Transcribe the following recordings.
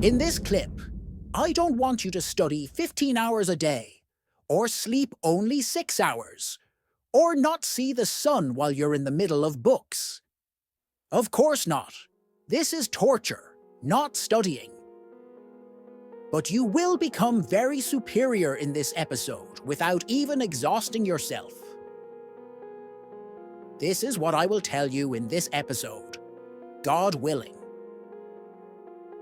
In this clip, I don't want you to study 15 hours a day, or sleep only 6 hours, or not see the sun while you're in the middle of books. Of course not. This is torture, not studying. But you will become very superior in this episode without even exhausting yourself. This is what I will tell you in this episode, God willing.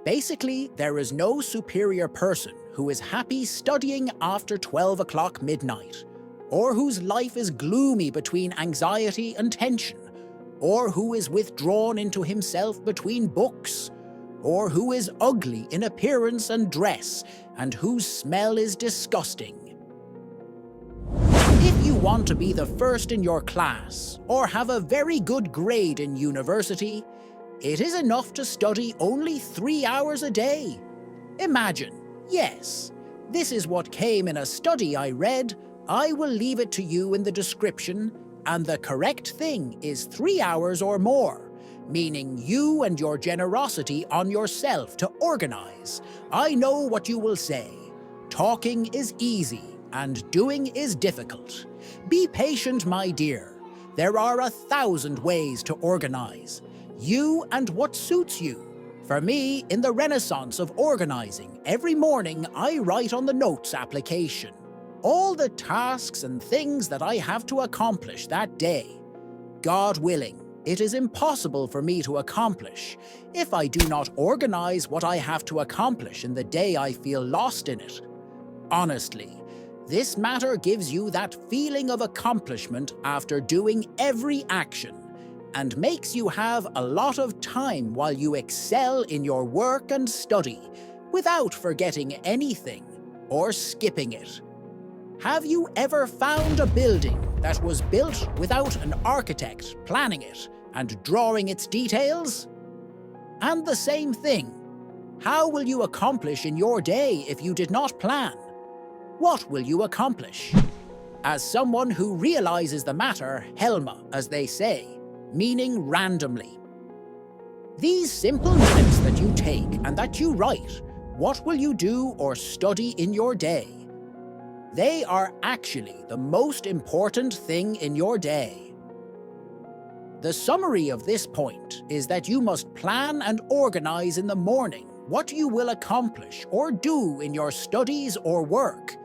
Basically, there is no superior person who is happy studying after 12 o'clock midnight, or whose life is gloomy between anxiety and tension, or who is withdrawn into himself between books, or who is ugly in appearance and dress, and whose smell is disgusting. If you want to be the first in your class, or have a very good grade in university, it is enough to study only 3 hours a day. Imagine, yes, this is what came in a study I read. I will leave it to you in the description, and the correct thing is 3 hours or more, meaning you and your generosity on yourself to organize. I know what you will say. Talking is easy, and doing is difficult. Be patient, my dear. There are 1,000 ways to organize. You and what suits you. For me, in the renaissance of organizing, every morning I write on the notes application all the tasks and things that I have to accomplish that day. God willing, it is impossible for me to accomplish if I do not organize what I have to accomplish in the day I feel lost in it. Honestly, this matter gives you that feeling of accomplishment after doing every action, and makes you have a lot of time while you excel in your work and study, without forgetting anything or skipping it. Have you ever found a building that was built without an architect planning it and drawing its details? And the same thing, how will you accomplish in your day if you did not plan? What will you accomplish? As someone who realizes the matter, Helma, as they say, meaning randomly. These simple minutes that you take and that you write, what will you do or study in your day? They are actually the most important thing in your day. The summary of this point is that you must plan and organize in the morning what you will accomplish or do in your studies or work,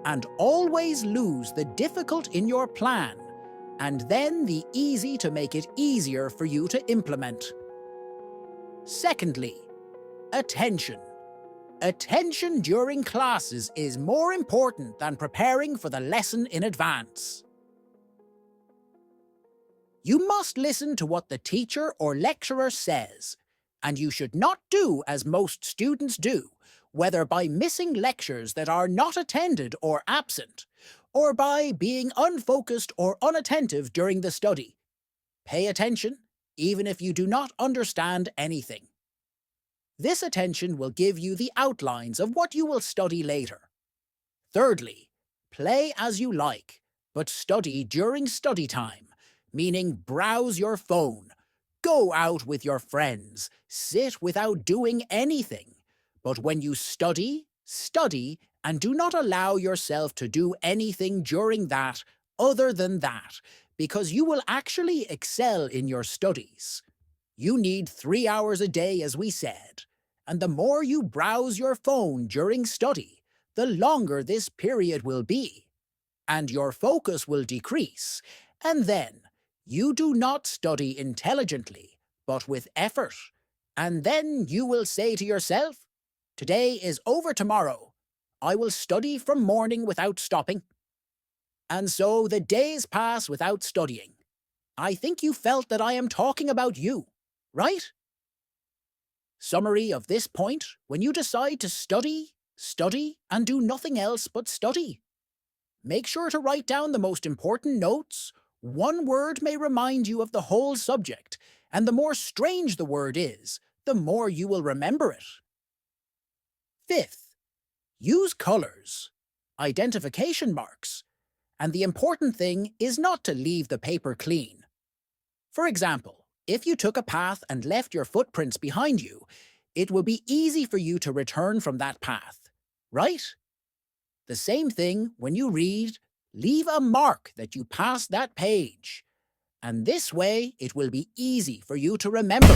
and always lose the difficult in your plan, and then the easy to make it easier for you to implement. Secondly, attention. Attention during classes is more important than preparing for the lesson in advance. You must listen to what the teacher or lecturer says, and you should not do as most students do, whether by missing lectures that are not attended or absent, or by being unfocused or unattentive during the study. Pay attention, even if you do not understand anything. This attention will give you the outlines of what you will study later. Thirdly, play as you like, but study during study time, meaning browse your phone, go out with your friends, sit without doing anything. But when you study, study, and do not allow yourself to do anything during that other than that, because you will actually excel in your studies. You need 3 hours a day, as we said, and the more you browse your phone during study, the longer this period will be, and your focus will decrease, and then you do not study intelligently, but with effort, and then you will say to yourself, "Today is over tomorrow. I will study from morning without stopping." And so the days pass without studying. I think you felt that I am talking about you, right? Summary of this point: when you decide to study, study, and do nothing else but study. Make sure to write down the most important notes. One word may remind you of the whole subject, and the more strange the word is, the more you will remember it. Fifth, use colors, identification marks, and the important thing is not to leave the paper clean. For example, if you took a path and left your footprints behind you, it will be easy for you to return from that path, right? The same thing when you read, leave a mark that you passed that page. And this way, it will be easy for you to remember.